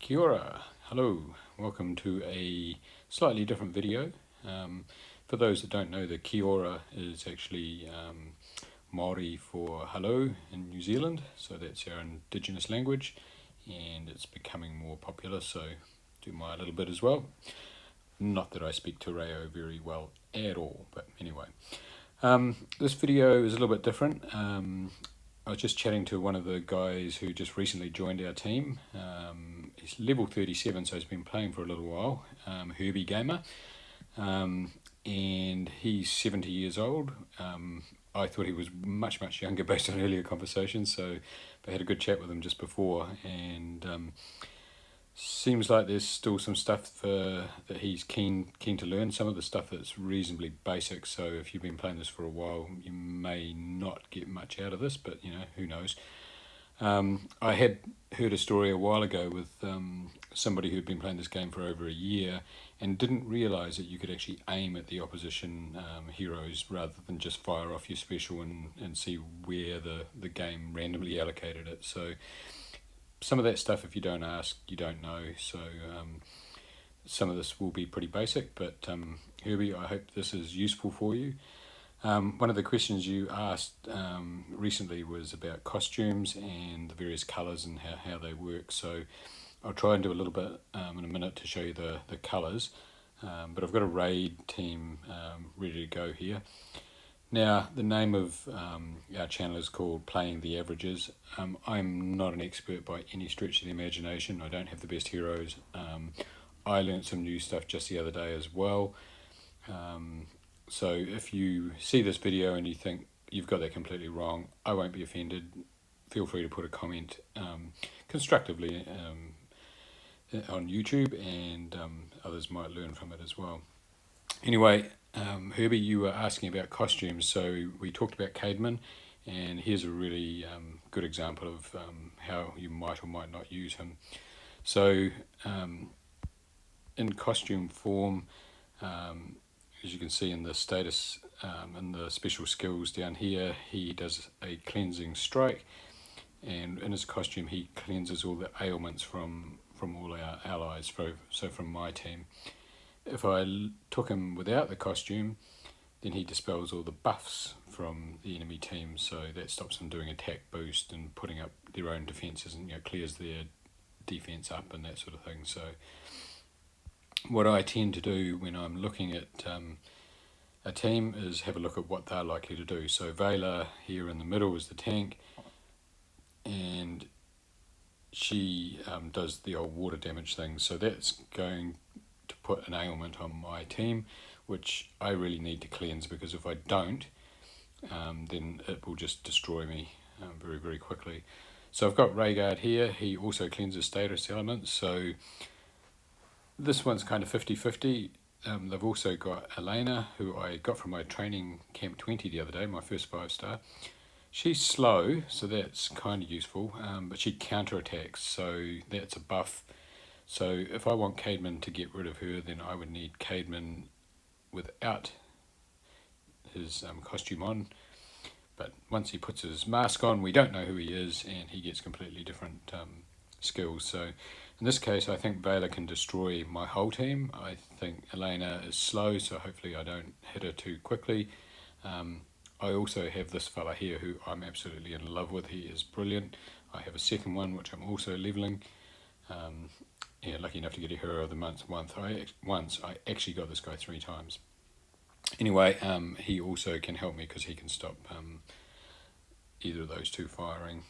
Kia ora. Hello, welcome to a slightly different video. For those that don't know, the kia ora is actually Māori for hello in New Zealand, so that's our indigenous language, and it's becoming more popular, so do my little bit as well. Not that I speak Te Reo very well at all, but anyway. This video is a little bit different. I was just chatting to one of the guys who just recently joined our team. He's level 37, so he's been playing for a little while, Herby gamer, and he's 70 years old. I thought he was much younger based on earlier conversations, so I had a good chat with him just before, and seems like there's still some stuff that he's keen to learn. Some of the stuff that's reasonably basic, so if you've been playing this for a while, you may not get much out of this, but who knows. I had heard a story a while ago with somebody who'd been playing this game for over a year and didn't realise that you could actually aim at the opposition heroes rather than just fire off your special and see where the game randomly allocated it. So some of that stuff, if you don't ask, you don't know. So some of this will be pretty basic, but Herby, I hope this is useful for you. One of the questions you asked recently was about costumes and the various colours and how they work. So I'll try and do a little bit in a minute to show you the colours. But I've got a raid team ready to go here. Now, the name of our channel is called Playing the Averages. I'm not an expert by any stretch of the imagination. I don't have the best heroes. I learnt some new stuff just the other day as well. So if you see this video and you think you've got that completely wrong, I won't be offended. Feel free to put a comment constructively on YouTube, and others might learn from it as well. Anyway, Herby, you were asking about costumes, so we talked about Caedmon, and here's a really good example of how you might or might not use him. So in costume form, as you can see in the status and the special skills down here, he does a cleansing strike, and in his costume he cleanses all the ailments from all our allies, so from my team. If I took him without the costume, then he dispels all the buffs from the enemy team, so that stops them doing attack boost and putting up their own defences, and clears their defence up and that sort of thing. So what I tend to do when I'm looking at a team is have a look at what they're likely to do. So Vela here in the middle is the tank, and she does the old water damage thing, so that's going to put an ailment on my team, which I really need to cleanse, because if I don't, then it will just destroy me very quickly. So I've got Rhaegar here. He also cleanses status elements, so this one's kind of 50-50. They've also got Elena, who I got from my training Camp 20 the other day, my first 5-star. She's slow, so that's kind of useful, but she counterattacks, so that's a buff. So if I want Caedmon to get rid of her, then I would need Caedmon without his costume on. But once he puts his mask on, we don't know who he is, and he gets completely different skills. So in this case, I think Vela can destroy my whole team. I think Elena is slow, so hopefully I don't hit her too quickly. I also have this fella here who I'm absolutely in love with. He is brilliant. I have a second one which I'm also leveling. Lucky enough to get a Hero of the Month once. I actually got this guy 3 times. Anyway, he also can help me because he can stop either of those two firing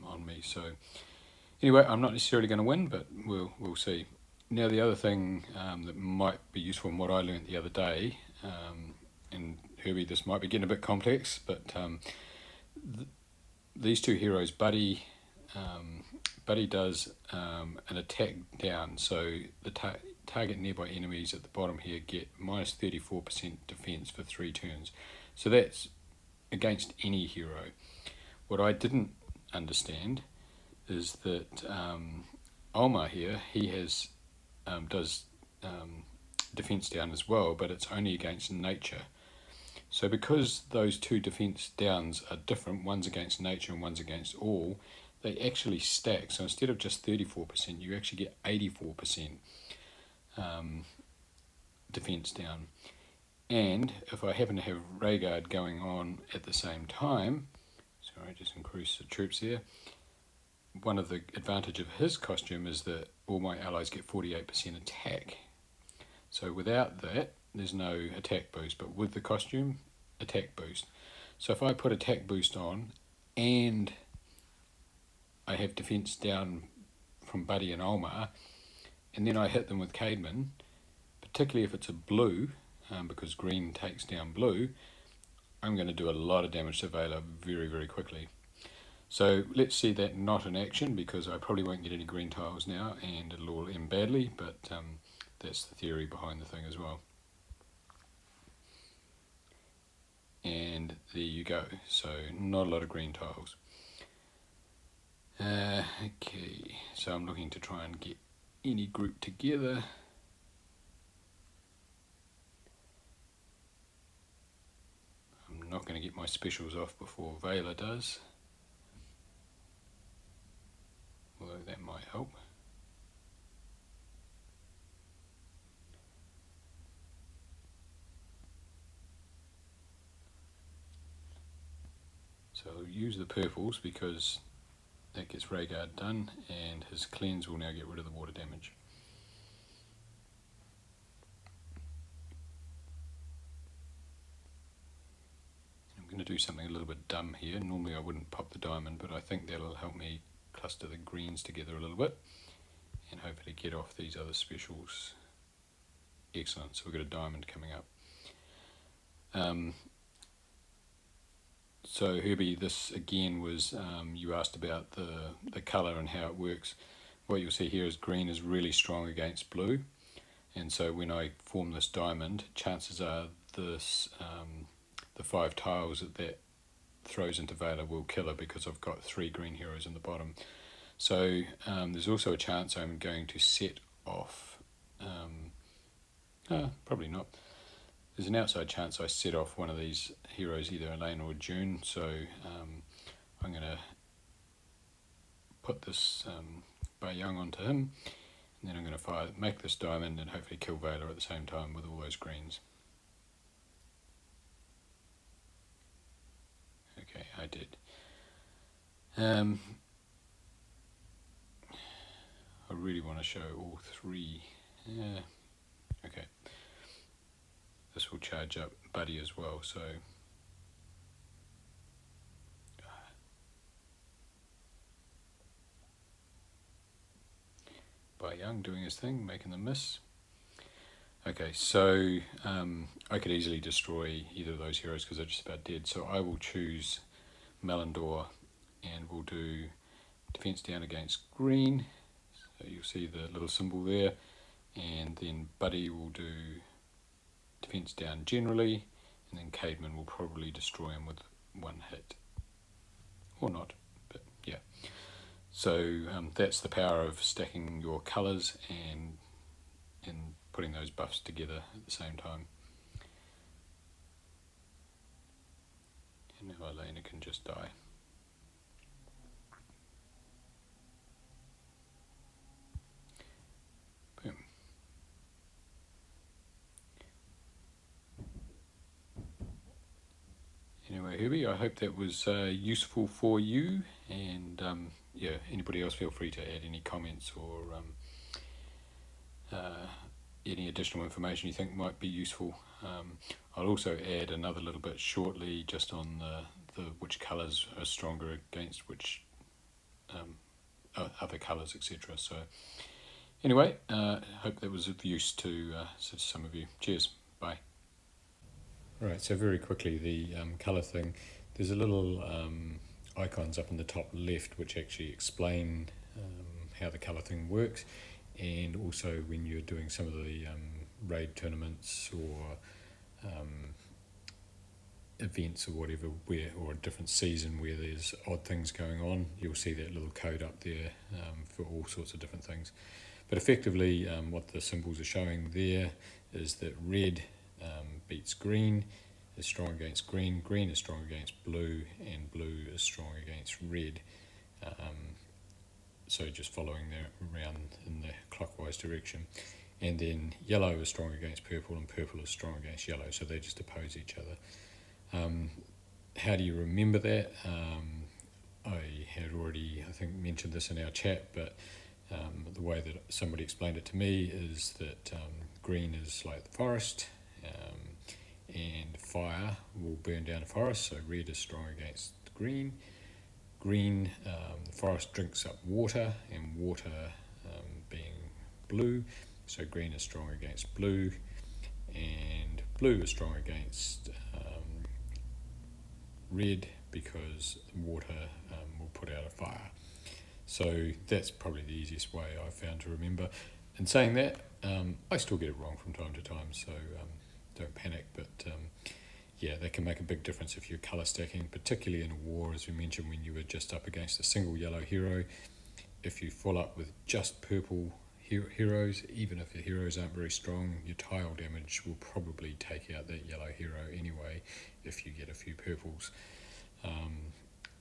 on me. So anyway, I'm not necessarily going to win, but we'll see. Now, the other thing that might be useful in what I learned the other day, and Herby, this might be getting a bit complex, but these two heroes, Buddy does an attack down, so the target nearby enemies at the bottom here get minus 34% defense for 3 turns. So that's against any hero. What I didn't understand is that Alma here, he does defense down as well, but it's only against nature. So because those two defense downs are different, one's against nature and one's against all, they actually stack. So instead of just 34%, you actually get 84% defense down. And if I happen to have Rhaegar going on at the same time, sorry, just increase the troops there. One of the advantage of his costume is that all my allies get 48% attack. So without that, there's no attack boost, but with the costume, attack boost. So if I put attack boost on and I have defense down from Buddy and Olmar, and then I hit them with Caedmon, particularly if it's a blue, because green takes down blue, I'm going to do a lot of damage to Valar very, very quickly. So let's see that not in action, because I probably won't get any green tiles now and it'll all end badly, but that's the theory behind the thing as well. And there you go, so not a lot of green tiles. Okay, so I'm looking to try and get any group together. I'm not going to get my specials off before Valar does, although that might help. So I'll use the purples because that gets Rhaegar done, and his cleanse will now get rid of the water damage. I'm going to do something a little bit dumb here. Normally I wouldn't pop the diamond, but I think that'll help me cluster the greens together a little bit and hopefully get off these other specials. Excellent, so we've got a diamond coming up. So Herby, this again was, you asked about the colour and how it works. What you'll see here is green is really strong against blue, and so when I form this diamond, chances are this the 5 tiles that throws into Valar will kill her, because I've got 3 green heroes in the bottom. So there's also a chance I'm going to set off, probably not. There's an outside chance I set off one of these heroes, either Elaine or June, so I'm going to put this Young onto him, and then I'm going to make this diamond and hopefully kill Valar at the same time with all those greens. Okay, I did. I really want to show all 3. Yeah. Okay. This will charge up Buddy as well, so Young doing his thing, making them miss. Okay, so I could easily destroy either of those heroes because they're just about dead, so I will choose Melandor and we'll do defense down against green, so you'll see the little symbol there, and then Buddy will do defense down generally, and then Caedmon will probably destroy him with 1 hit, or not, but yeah. So that's the power of stacking your colours and putting those buffs together at the same time. And now Elena can just die. Boom. Anyway, Herby, I hope that was useful for you, and yeah, anybody else feel free to add any comments or any additional information you think might be useful. I'll also add another little bit shortly just on the which colours are stronger against which other colours, etc. So anyway, hope that was of use to some of you. Cheers, bye. Right, so very quickly, the colour thing, there's a little icons up in the top left which actually explain how the colour thing works, and also when you're doing some of the raid tournaments or events or whatever, or a different season where there's odd things going on, you'll see that little code up there for all sorts of different things. But effectively what the symbols are showing there is that red beats green, is strong against green, green is strong against blue, and blue is strong against red. So just following around in the clockwise direction. And then yellow is strong against purple and purple is strong against yellow, so they just oppose each other. How do you remember that? I had already, I think, mentioned this in our chat, but the way that somebody explained it to me is that green is like the forest, and fire will burn down a forest, so red is strong against green. Green, the forest drinks up water, and water being blue, so green is strong against blue, and blue is strong against red because water will put out a fire. So that's probably the easiest way I've found to remember. In saying that, I still get it wrong from time to time, so don't panic, but yeah, that can make a big difference if you're colour stacking, particularly in a war, as we mentioned, when you were just up against a single yellow hero. If you fall up with just purple heroes, even if the heroes aren't very strong, your tile damage will probably take out that yellow hero anyway if you get a few purples.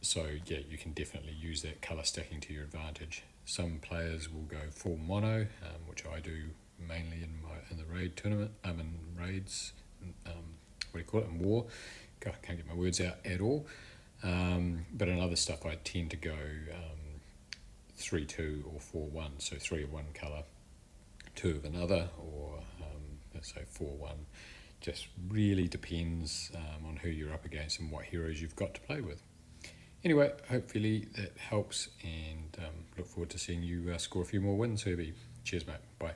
So yeah, you can definitely use that colour stacking to your advantage. Some players will go full mono, which I do mainly in the raid tournament. In raids, what do you call it, in war. God, I can't get my words out at all. But in other stuff, I tend to go 3-2 or 4-1. So 3 of one colour, 2 of another, or let's say 4-1. Just really depends on who you're up against and what heroes you've got to play with. Anyway, hopefully that helps, and look forward to seeing you score a few more wins, Herby. Cheers, mate. Bye.